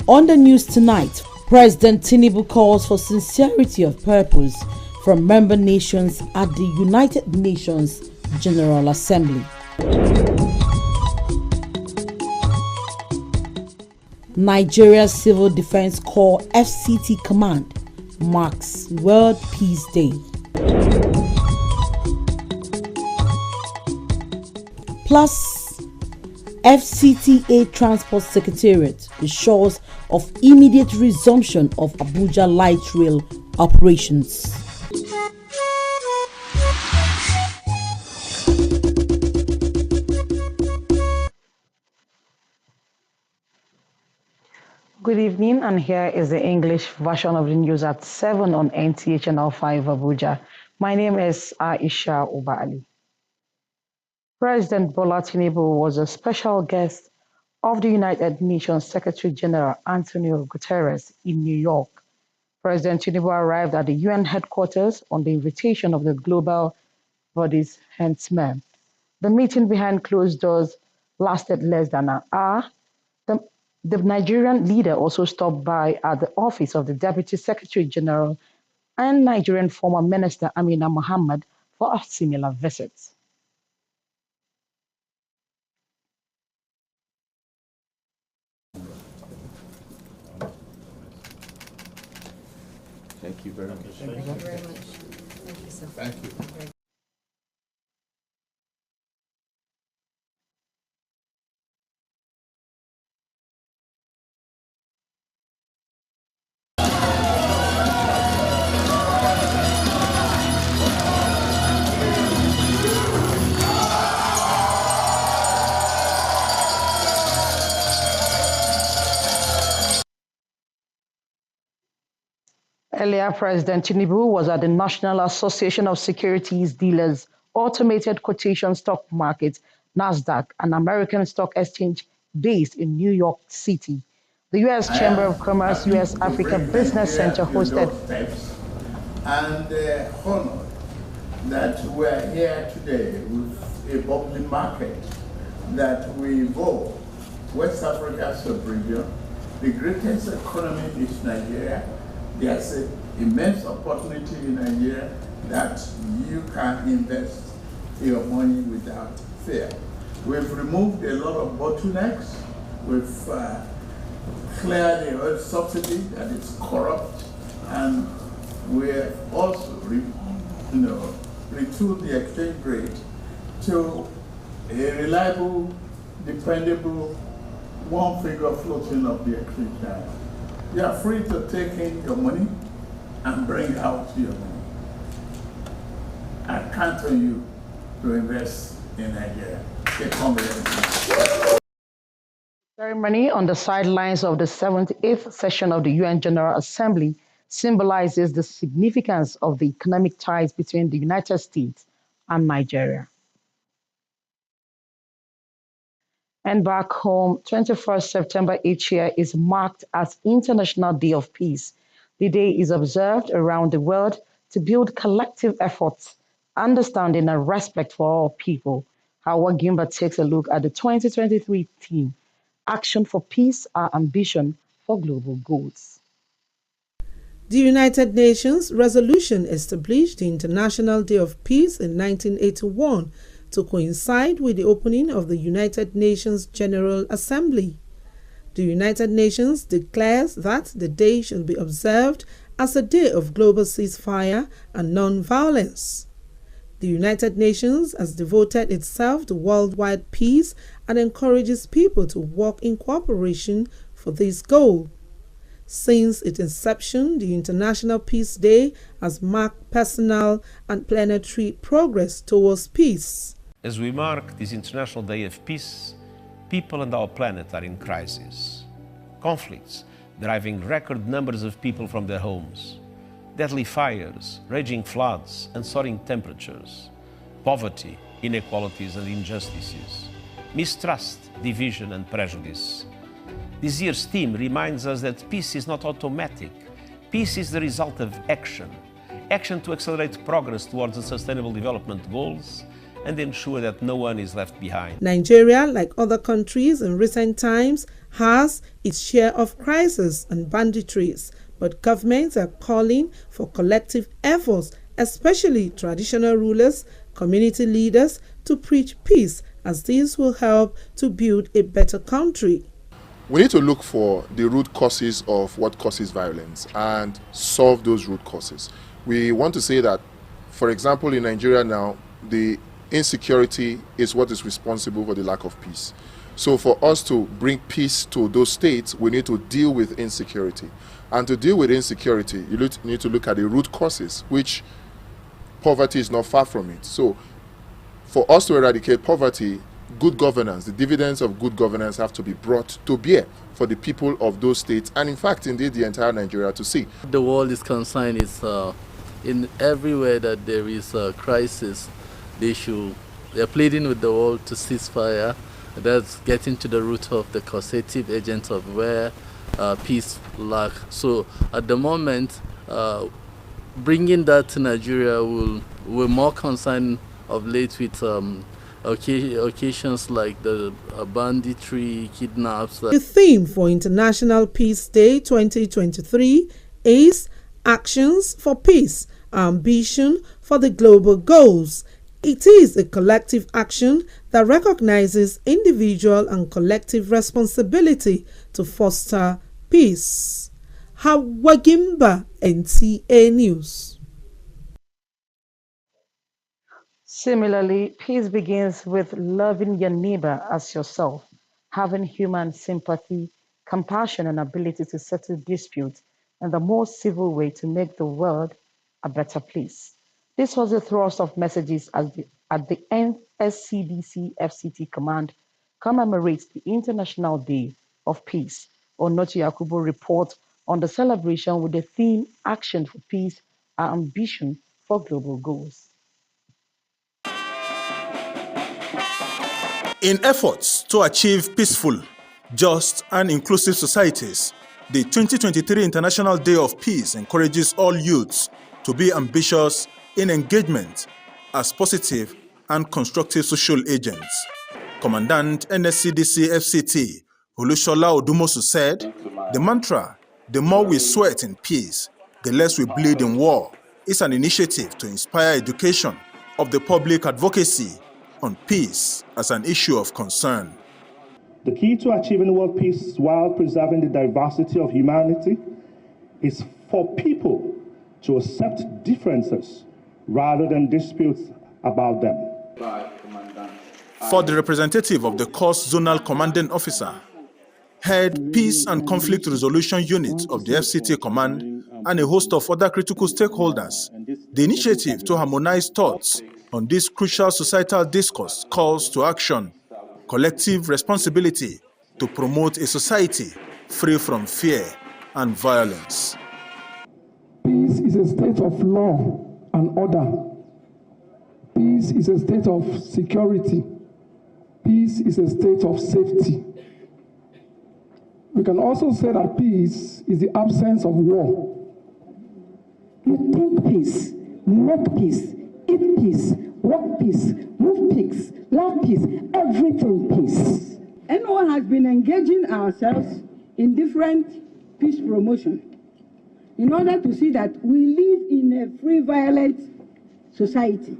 On the news tonight, President Tinubu calls for sincerity of purpose from member nations at the United Nations General Assembly. Nigeria's Civil Defense Corps FCT Command marks World Peace Day. Plus, FCTA Transport Secretariat assures of immediate resumption of Abuja light rail operations. Good evening, and here is the English version of the news at 7 on NTA Channel 5 Abuja. My name is Aisha Ubali. President Bola Tinubu was a special guest of the United Nations Secretary General Antonio Guterres in New York. President Tinubu arrived at the UN headquarters on the invitation of the global body's headsman. The meeting behind closed doors lasted less than an hour. The Nigerian leader also stopped by at the office of the Deputy Secretary General and Nigerian former Minister Amina Mohammed for a similar visit. Thank you very much. Thank you very much. Thank you, sir. Thank you. Earlier, President Tinubu was at the National Association of Securities Dealers Automated Quotation Stock Market, NASDAQ, an American stock exchange based in New York City. The U.S. Chamber of Commerce U.S. Africa Business Center hosted. And honored that we are here today with a bubbling market that we evolve. West Africa sub-region, the greatest economy is Nigeria. There's an immense opportunity in Nigeria that you can invest your money without fear. We've removed a lot of bottlenecks. We've cleared the oil subsidy that is corrupt, and we have also retooled the exchange rate to a reliable, dependable, one-figure floating of the exchange rate. You are free to take in your money and bring out your money. I count on you to invest in Nigeria. Ceremony on the sidelines of the 78th session of the UN General Assembly symbolizes the significance of the economic ties between the United States and Nigeria. And back home, 21st September each year is marked as International Day of Peace. The day is observed around the world to build collective efforts, understanding and respect for all people. Howard Gimba takes a look at the 2023 theme, Action for Peace, Our Ambition for Global Goals. The United Nations resolution established the International Day of Peace in 1981 to coincide with the opening of the United Nations General Assembly. The United Nations declares that the day should be observed as a day of global ceasefire and non-violence. The United Nations has devoted itself to worldwide peace and encourages people to work in cooperation for this goal. Since its inception, the International Peace Day has marked personal and planetary progress towards peace. As we mark this International Day of Peace, people and our planet are in crisis. Conflicts driving record numbers of people from their homes. Deadly fires, raging floods and soaring temperatures. Poverty, inequalities and injustices. Mistrust, division and prejudice. This year's theme reminds us that peace is not automatic. Peace is the result of action. Action to accelerate progress towards the Sustainable Development Goals, and ensure that no one is left behind. Nigeria, like other countries in recent times, has its share of crises and banditries, but governments are calling for collective efforts, especially traditional rulers, community leaders, to preach peace, as this will help to build a better country. We need to look for the root causes of what causes violence and solve those root causes. We want to say that, for example, in Nigeria now, the insecurity is what is responsible for the lack of peace. So for us to bring peace to those states, we need to deal with insecurity. And to deal with insecurity, you need to look at the root causes, which poverty is not far from it. So for us to eradicate poverty, good governance, the dividends of good governance have to be brought to bear for the people of those states, and in fact, indeed, the entire Nigeria to see. The world is concerned, it's in everywhere that there is a crisis, they're pleading with the world to cease fire. That's getting to the root of the causative agents of where peace lack. So at the moment, bringing that to Nigeria we're more concerned of late with occasions like the banditry, kidnaps. The theme for International Peace Day 2023 is Actions for Peace, Ambition for the Global Goals. It is a collective action that recognizes individual and collective responsibility to foster peace. Hawagimba, NTA News. Similarly, peace begins with loving your neighbor as yourself, having human sympathy, compassion, and ability to settle disputes, and the most civil way to make the world a better place. This was the thrust of messages at the NSCDC FCT Command commemorates the International Day of Peace. Onotu Yakubu reports on the celebration with the theme Action for Peace, Our Ambition for Global Goals. In efforts to achieve peaceful, just, and inclusive societies, the 2023 International Day of Peace encourages all youths to be ambitious in engagement as positive and constructive social agents. Commandant NSCDC FCT Olusola Odumosu said, "The mantra, the more we sweat in peace, the less we bleed in war," is an initiative to inspire education of the public advocacy on peace as an issue of concern. The key to achieving world peace while preserving the diversity of humanity is for people to accept differences rather than disputes about them. For the representative of the Coast Zonal Commanding Officer, Head Peace and Conflict Resolution Unit of the FCT Command, and a host of other critical stakeholders, the initiative to harmonize thoughts on this crucial societal discourse calls to action, collective responsibility to promote a society free from fear and violence. Peace is a state of law and order. Peace is a state of security. Peace is a state of safety. We can also say that peace is the absence of war. You think peace, make peace, eat peace, work peace, move peace, love peace, everything peace. NO has been engaging ourselves in different peace promotion in order to see that we live in a free, violent society.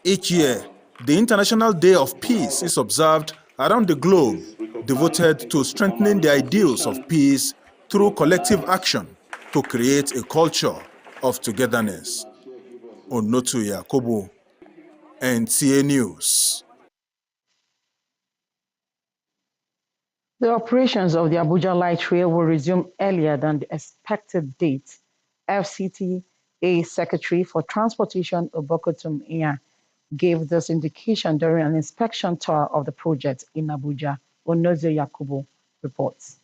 Each year, the International Day of Peace is observed around the globe, devoted to strengthening the ideals of peace through collective action to create a culture of togetherness. Onotu Yakubu, NTA News. The operations of the Abuja Light Rail will resume earlier than the expected date. FCTA Secretary for Transportation Obokotum Iya gave this indication during an inspection tour of the project in Abuja. Onozu Yakubu reports.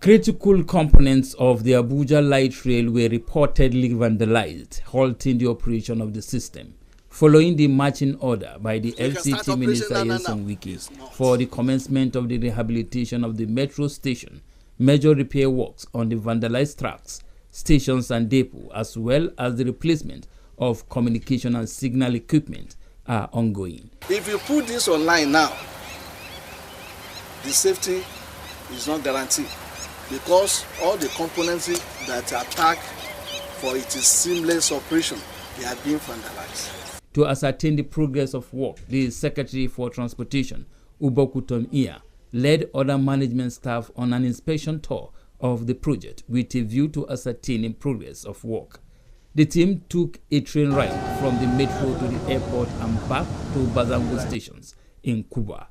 Critical components of the Abuja Light Rail were reportedly vandalized, halting the operation of the system. Following the marching order by the FCT Minister Yenson Wiki for the commencement of the rehabilitation of the metro station, major repair works on the vandalized tracks, stations and depot, as well as the replacement of communication and signal equipment, are ongoing. If you put this online now, the safety is not guaranteed because all the components that are packed for its seamless operation, they are being vandalized. To ascertain the progress of work, the Secretary for Transportation, Ubokutom Iya, led other management staff on an inspection tour of the project with a view to ascertaining progress of work. The team took a train ride from the metro to the airport and back to Bazango stations in Kuba.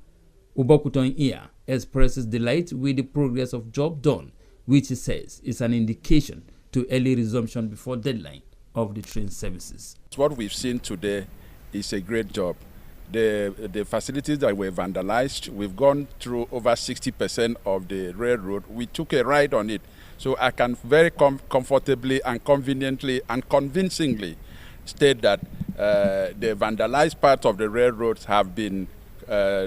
Ubokutom Iya expresses delight with the progress of job done, which he says is an indication to early resumption before deadline of the train services. What we've seen today is a great job. The facilities that were vandalized, we've gone through over 60% of the railroad. We took a ride on it. So I can very comfortably and conveniently and convincingly state that the vandalized parts of the railroads have been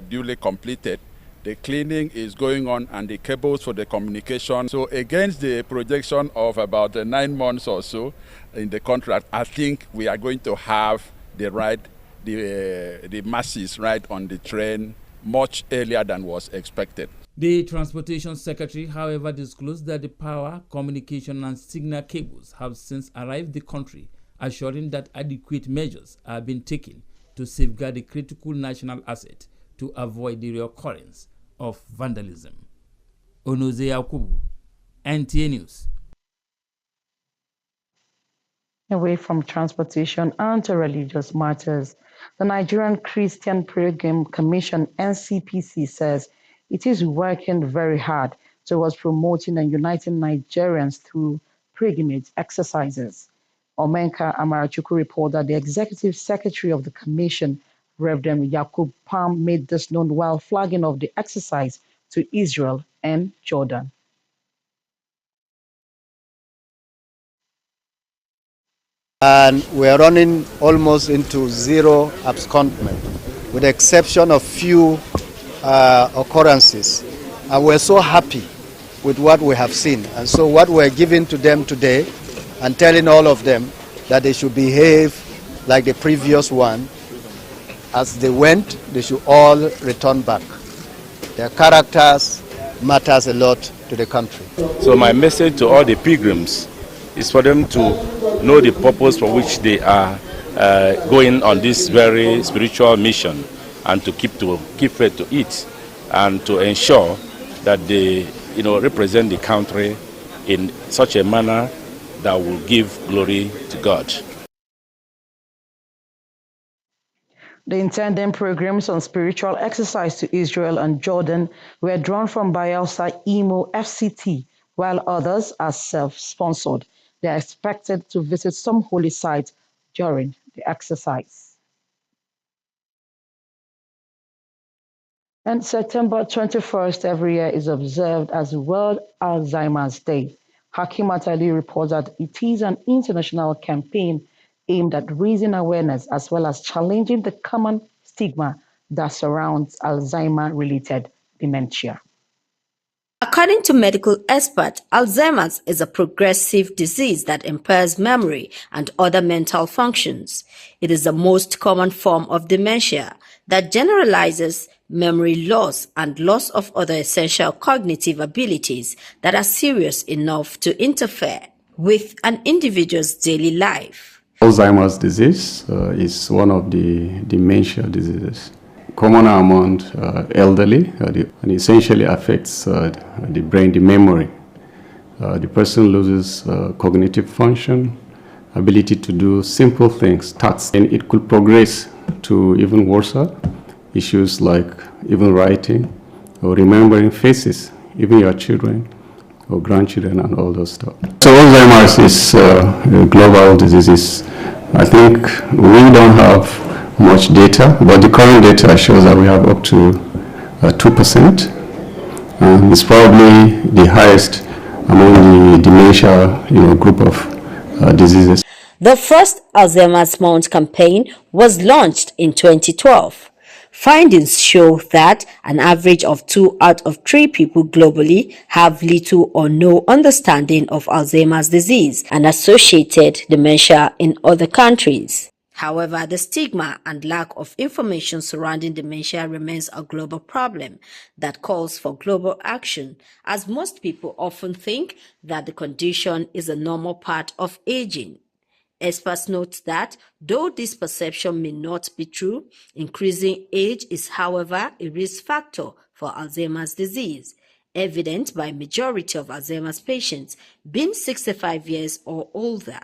duly completed. The cleaning is going on and the cables for the communication. So against the projection of about 9 months or so in the contract, I think we are going to have the masses ride on the train much earlier than was expected. The Transportation Secretary, however, disclosed that the power, communication and signal cables have since arrived the country, assuring that adequate measures are being taken to safeguard the critical national asset to avoid the reoccurrence of vandalism. Onoze Yakubu, NTA News. Away from transportation and to religious matters, the Nigerian Christian Pilgrim Commission, NCPC, says it is working very hard towards promoting and uniting Nigerians through pilgrimage exercises. Omenka Amarachuku reported that the executive secretary of the commission, Reverend Yakub Palm, made this known while flagging off the exercise to Israel and Jordan. And we're running almost into zero abscondment, with the exception of few occurrences. And we're so happy with what we have seen. And so what we're giving to them today and telling all of them that they should behave like the previous one. As they went, they should all return back. Their characters matters a lot to the country. So my message to all the pilgrims is for them to know the purpose for which they are going on this very spiritual mission, and to keep faith to it, and to ensure that they represent the country in such a manner that will give glory to God. The intended programs on spiritual exercise to Israel and Jordan were drawn from Bayelsa Imo FCT, while others are self-sponsored. They are expected to visit some holy sites during the exercise. And September 21st every year is observed as World Alzheimer's Day. Hakimat Ali reports that it is an international campaign aimed at raising awareness as well as challenging the common stigma that surrounds Alzheimer-related dementia. According to medical experts, Alzheimer's is a progressive disease that impairs memory and other mental functions. It is the most common form of dementia that generalizes memory loss and loss of other essential cognitive abilities that are serious enough to interfere with an individual's daily life. Alzheimer's disease is one of the dementia diseases, common among elderly, and essentially affects the brain, the memory. The person loses cognitive function, ability to do simple things, tasks, and it could progress to even worse issues like even writing or remembering faces, even your children or grandchildren and all those stuff. So Alzheimer's is a global disease. I think we don't have much data, but the current data shows that we have up to 2%. And it's probably the highest among the dementia group of diseases. The first Alzheimer's Month campaign was launched in 2012. Findings show that an average of 2 out of 3 people globally have little or no understanding of Alzheimer's disease and associated dementia in other countries. However, the stigma and lack of information surrounding dementia remains a global problem that calls for global action, as most people often think that the condition is a normal part of aging. Experts note that, though this perception may not be true, increasing age is, however, a risk factor for Alzheimer's disease, evident by majority of Alzheimer's patients being 65 years or older.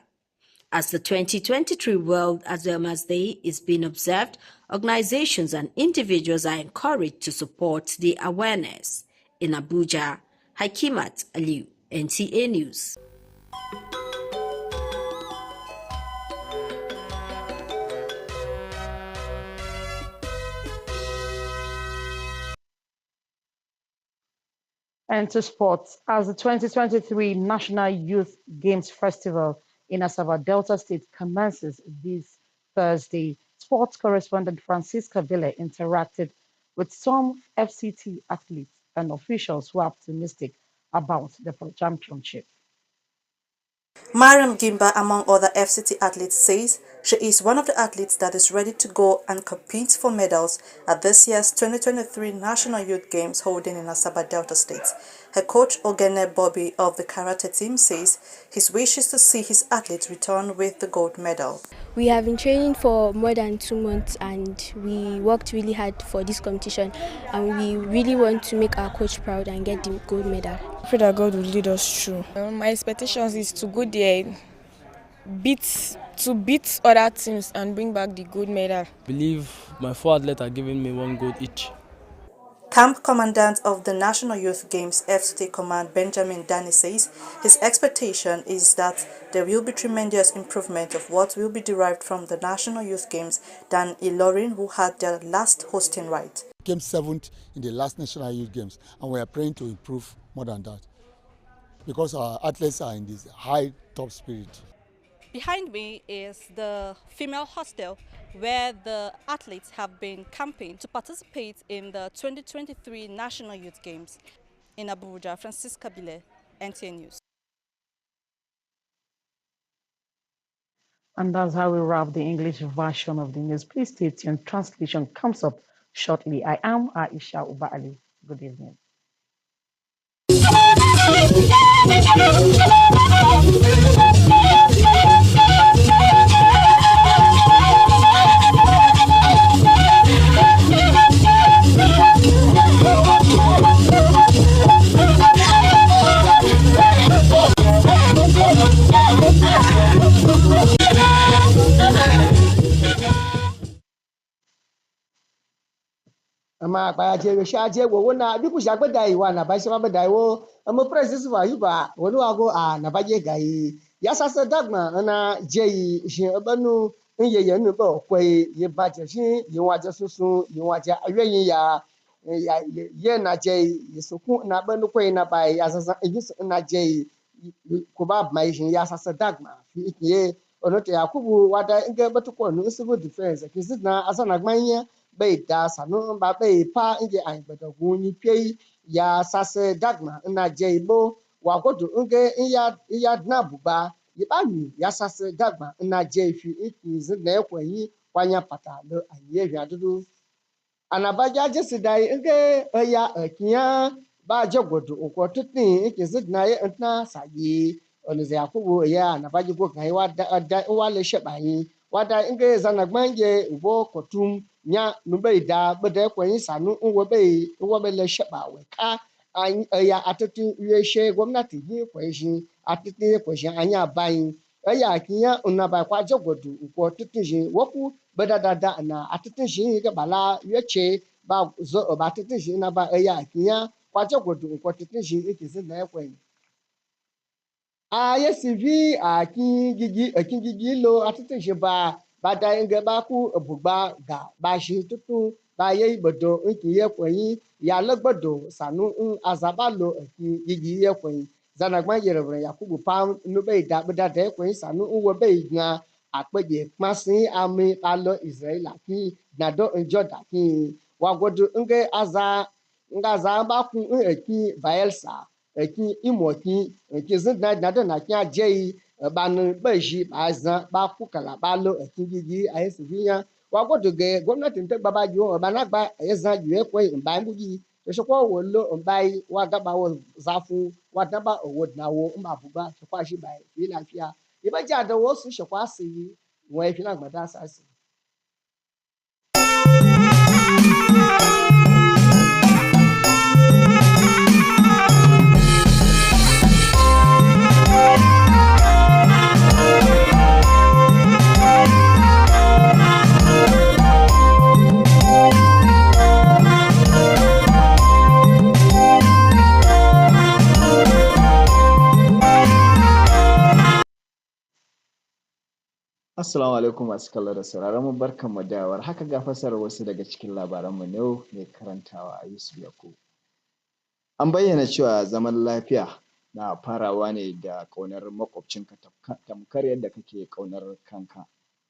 As the 2023 World Alzheimer's Day is being observed, organizations and individuals are encouraged to support the awareness. In Abuja, Hakimat Aliu, NTA News. And to sports, as the 2023 National Youth Games Festival in Asaba Delta State commences this Thursday, sports correspondent Francisca Ville interacted with some FCT athletes and officials who are optimistic about the championship. Mariam Gimba, among other FCT athletes, says she is one of the athletes that is ready to go and compete for medals at this year's 2023 National Youth Games holding in Asaba Delta State. Her coach Ogene Bobby of the karate team says his wish is to see his athletes return with the gold medal. We have been training for more than 2 months and we worked really hard for this competition, and we really want to make our coach proud and get the gold medal. I pray that God will lead us through. My expectations is to go there, beat other teams and bring back the gold medal. I believe my 4 athletes are giving me 1 gold each. Camp Commandant of the National Youth Games FCT Command Benjamin Dani says his expectation is that there will be tremendous improvement of what will be derived from the National Youth Games than Ilorin, who had their last hosting right. Came 7th in the last National Youth Games, and we are praying to improve more than that because our athletes are in this high top spirit. Behind me is the female hostel where the athletes have been camping to participate in the 2023 National Youth Games. In Abuja, Francisca Bile, NTA News. And that's how we wrap the English version of the news. Please stay tuned. Translation comes up shortly. I am Aisha Uba Ali. Good evening. ama akpayaje reshaje wo na biku shagbeda iwa na ba sheba beda wo amo president wa yuba wonu ago na baje gai ya sasa dagma na je shin obanu nyeye nu bo kwe ye baje shin ye waje susun ye waje ayeyin ya ye na je yesukun na banu kwe na ba ya sasa ejus na je ko ba mai shin ya sasa dagma fi ikiye ono te yakubu wada nge batuko nu civil defense kizina asana gmanya bai da sanu ba bai pa inje an gbada guni pei ya sase dagma na jeibo wa godu nge iya na buba yibani ya sase dagma na jeifi ikiz na ekwenyi kwanya pata lo aye hwa dudu anabaja jesidai nge ya akiya ba jogodu ukwo tutin ikiz na ye ntna sayi onize yakubu ya anabaji go kai wa le shebayi wada nge zanagmanje ubo kotum nya nubai da bada kwanyi sanu uwa bai le shaba weka ya atatu yeshe gwamnati ni kwanyi atatu kwanyi anya bayin ya kinya unaba kwa jogodu uko tutunji woku bada dada na atutunji ga bala yeche ba zo ba tutunji na ba ya kinya kwa jogodu uko tutunji ikisi na kwanyi yesivi akingigi lo atutunji ba bada inge ba ku bugba ga ba shi tutu ba ye igbodo nki ye kwenyi ya logbodo sanu azaba lo ki gigi ye kwenyi zanagba yerebre yakubu pam no be da bada de kwenyi sanu wo be gan apeje pasin ami alo israel ki nado njoda ki wagodo nge ngaza ba ku eki baelsa eki imoki eki zinda nado na ki ajei ban ba shi ba zan ba ku kala ba lo atingigi ayesi vinya wa godo ge gwamnatin ta baba jiwo ba na ba ayezan jiwe ko mba mbuji to so ko wo lo mbai wa gaba wo zafu wa daba owo na wo mba buba so kwa shi bai yi lafiya iba ja da wo su shekwa su yi wo fi na gbada sasi. Assalamu alaikum masu kallo da sauraron mu barkanmu da war haka ga fasarar wasu daga cikin labaranmu na yau mai karantawa Yusuf Yakubu. An bayyana cewa zaman lafiya na farawa ne da ƙaunar makwabcinka tamkar yadda kake ƙaunar kanka.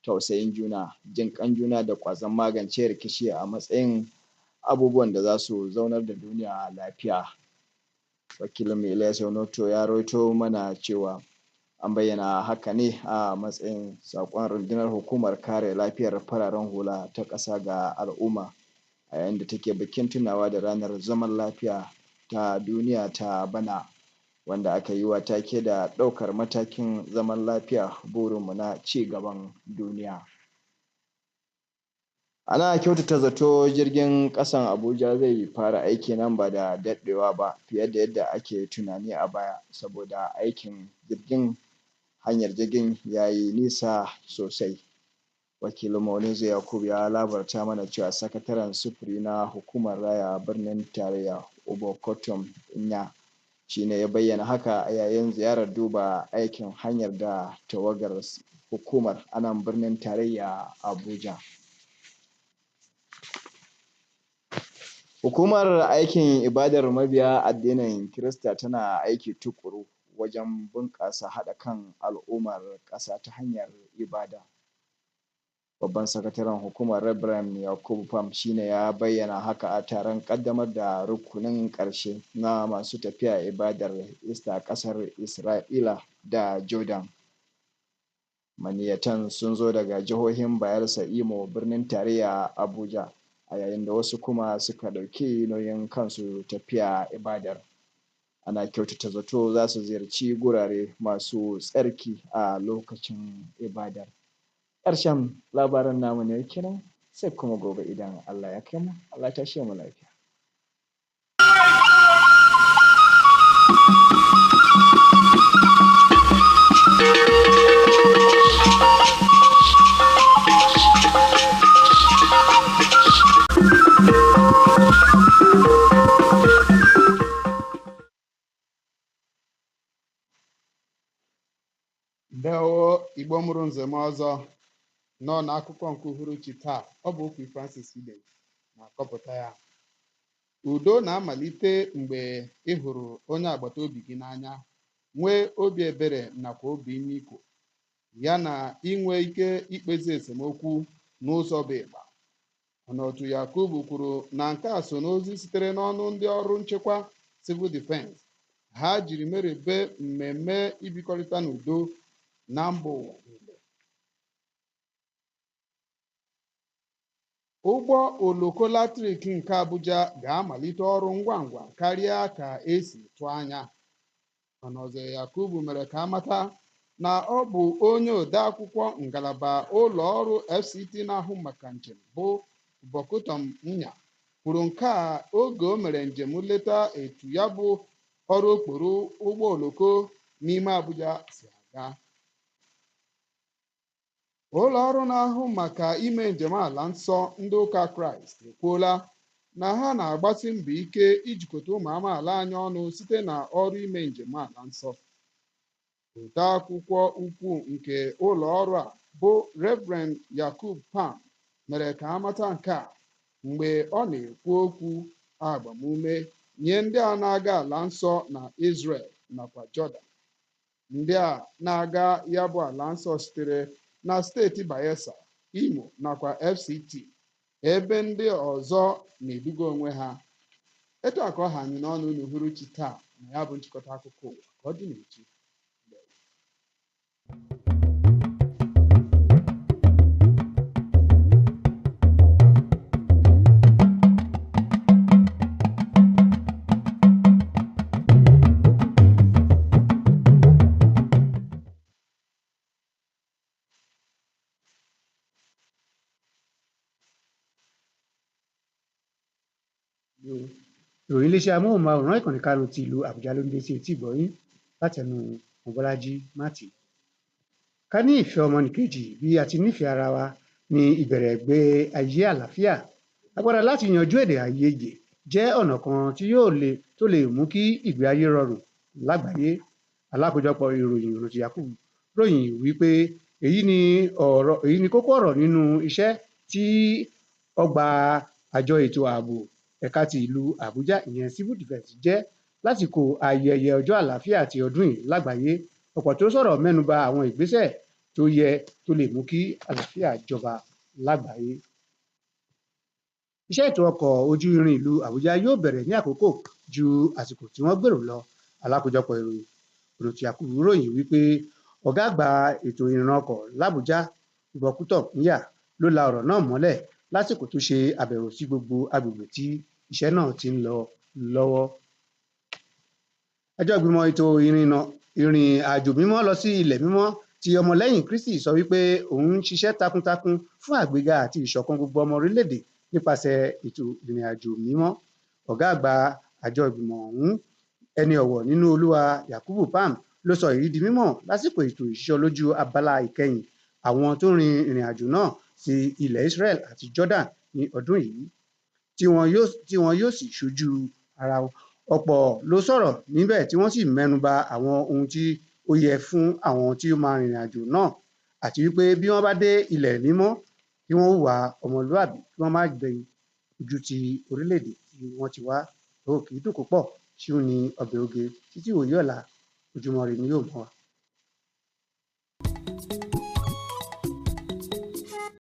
Tausayin juna, jin ƙan juna da ƙwazon magance rikici a matsayin abubuwan da za su zaunar da duniya lafiya. Wakilin mu Ilyas Onoto ya rawaito mana cewa an bayyana haka ne a matsayin saƙon rundunar hukumar kare lafiyar fararen hula ta ƙasa ga al'umma a yayin da take bikin tunawa da ranar zaman lafiya ta duniya ta bana, wanda aka yi wa take da ɗaukar matakin zaman lafiya burinmu na ci gaban duniya. Ana kyautata zato jirgin ƙasan Abuja zai fara aiki nan ba da daɗewa ba fiye da yadda ake tunani a baya, saboda aikin hanyar jirgin ya yi nisa sosai. Wakilin mu Yakubu ya labarta mana cewa sakataren sufuri na hukumar raya birnin tarayya Obokotom Inya shi ne ya bayyana haka a yayin ziyarar duba aikin hanyar da tawagar hukumar a nan birnin tarayya Abuja. Hukumar aikin ibadar mabiya addinin Kirista tana aiki tukuru wajen bunƙasa haɗa kan al'ummar ƙasa ta hanyar ibada. Babban sakataren hukumar Reverend Yakubu Pam shi ne ya bayyana haka a taron ƙaddamar da rukunin ƙarshe na masu tafiya ibadar Ista a ƙasar Isra'ila da Jordan. Maniyatan sun zo daga jihohin Bayelsa, Imo, birnin tarayya Abuja, a yayin da wasu kuma suka ɗauki nauyin kansu tafiya ibadar. Ana kyautata zato za su ziyarci gurare masu tsarki a lokacin ibadar. Ƙarshen labaran namu ne kenan, sai kuma gobe idan Allah ya kai mu. Allah ta shi mu lafiya. Ndewo Igbo mụrụ nze m ọzọ nọ n'akụkọ nke uhuruchi taa. Ọ bụ Okwu Francis Ide na-akọpụta ya. Udo na-amalite mgbe ị hụrụ onye agbata obi gị n'anya, nwee obi ebere nakwa obi ịmịiko, ya na inwe ike ikpezi esemokwu n'ụzọ bụ ịgba. Onotu Yakubu kwuru na nke a so n'ozi sitere n'ọnụ ndị ọrụ nchekwa Civil Defense ha jiri merebe mmemme ibikọrịta n'udo na mba ụwa niile. Ụgbọ oloko latrik nke Abuja ga-amalite ọrụ ngwa ngwa karịa ka esi tụ anya. Onoze Yakubu mere ka amata na ọ bụ onye ode akwụkwọ ngalaba ụlọ ọrụ FCT na-ahụ maka njem bụ Bokotom Nya kwuru nke a oge o mere njem nleta etu ya bụ ọrụ okporo ụgbọ oloko n'ime Abuja si aga. Ụlọ ọrụ na-ahụ maka ime njem ala nsọ ndị ụka Kraịst ekwuola na ha na-agbasi mbọ ike ijikọta ụmụ amaala anyị ọnụ site na ọrụ ime njem ala nsọ. Ode akwụkwọ ukwu nke ụlọ ọrụ a bụ Reverend Yakub Pam mere ka amata nke a mgbe ọ na-ekwu okwu agbamume nye ndị a na-aga ala nsọ na Israel nakwa Jordan. Ndị a na-aga ya bụ ala nsọ sitere na steeti Bayelsa, Imo nakwa FCT, ebe ndị ọzọ na-eduga onwe ha. Etu a ka ọ ha anyị n'ọnụ n'uhuruchi taa na ya bụ nchịkọta akụkọ ụwa ka ọ dị n'echi. ìròyìn iléeṣẹ́ amóhùnmáwòrán ìkànnì karùn-ún ti ìlú Àbújá ló ń dé sí etí ìgbọ́yín látẹnu Mọ́bọ́lájí Mátì. Ká ní ìfẹ́ ọmọnìkejì bí a ti nífẹ̀ẹ́ ara wa ní ìbẹ̀rẹ̀ ìgbé ayé àlàáfíà. Agbára láti yanjú èdè àìyedè jẹ́ ọ̀nà kan tó lè mú kí ìgbé ayé rọrùn lágbàáyé. Alákòójọpọ̀ ìròyìn Ìrètí Yakubu ròyìn wípé èyí ni kókó ọ̀rọ̀ nínú iṣẹ́ tí ọgbà àjọ ètò ààbò ẹ̀ka ti ìlú Àbújá ìyẹn Civil Defence jẹ́ lásìkò ayẹyẹ ọjọ́ àlàáfíà ti ọdún yìí lágbàáyé. Ọ̀pọ̀ tó sọ̀rọ̀ mẹ́nuba àwọn ìgbésẹ̀ tó lè mú kí àlàáfíà jọba lágbàáyé. Iṣẹ́ ètò ọkọ̀ ojú irin ìlú Àbújá yóò bẹ̀rẹ̀ ní àkókò ju àsìkò tí wọ́n gbèrò lọ. Alákòójọpọ̀ ìròyìn Ìrètí Yakubu ròyìn wípé ọ̀gá àgbà ètò ìrìnnà ọkọ̀ l'Àbújá Ìbọ̀kútọ̀ Níyà ló la ọ̀rọ̀ náà mọ́lẹ̀ lásìkò tó ṣe àbẹ̀wò sí gbogbo agbègbè tí iṣẹ́ náà ti ń lọ lọ́wọ́. Àjọ ìgbìmọ̀ ètò ìrìn àjò mímọ́ lọ sí ilẹ̀ mímọ́ ti ọmọlẹ́yìn Kristi sọ wípé òun ń ṣiṣẹ́ takuntakun fún àgbéga àti ìṣọ̀kan gbogbo ọmọ orílẹ̀-èdè nípasẹ̀ ètò ìrìn àjò mímọ́. Ọ̀gá àgbà àjọ ìgbìmọ̀ ọ̀hún ẹni ọ̀wọ̀ nínú Olúwa Yakubu Pam ló sọ èyí di mímọ̀ lásìkò ètò ìṣísọ lójú abala ìkẹyìn àwọn tó rin ìrìn àjò náà sí ilẹ̀ Israel àti Jordan ní ọdún yìí tí wọn yóò sì ṣojú ara wọn. Ọ̀pọ̀ ló sọ̀rọ̀ níbẹ̀ tí wọ́n sì mẹ́nuba àwọn ohun tí ó yẹ fún àwọn tí ó máa rìnrìn àjò náà àti wípé bí wọ́n bá dé ilẹ̀ mímọ́ kí wọ́n hùwà ọmọlúàbí kí wọ́n má gbẹ̀yìn ojú ti orílẹ̀-èdè tí wọ́n ti wá. Kì í dùn púpọ̀ ṣíún ní ọbẹ̀ oge títí òye ọ̀la Ojúmọ́ Ire ni yóò mọ́ wa.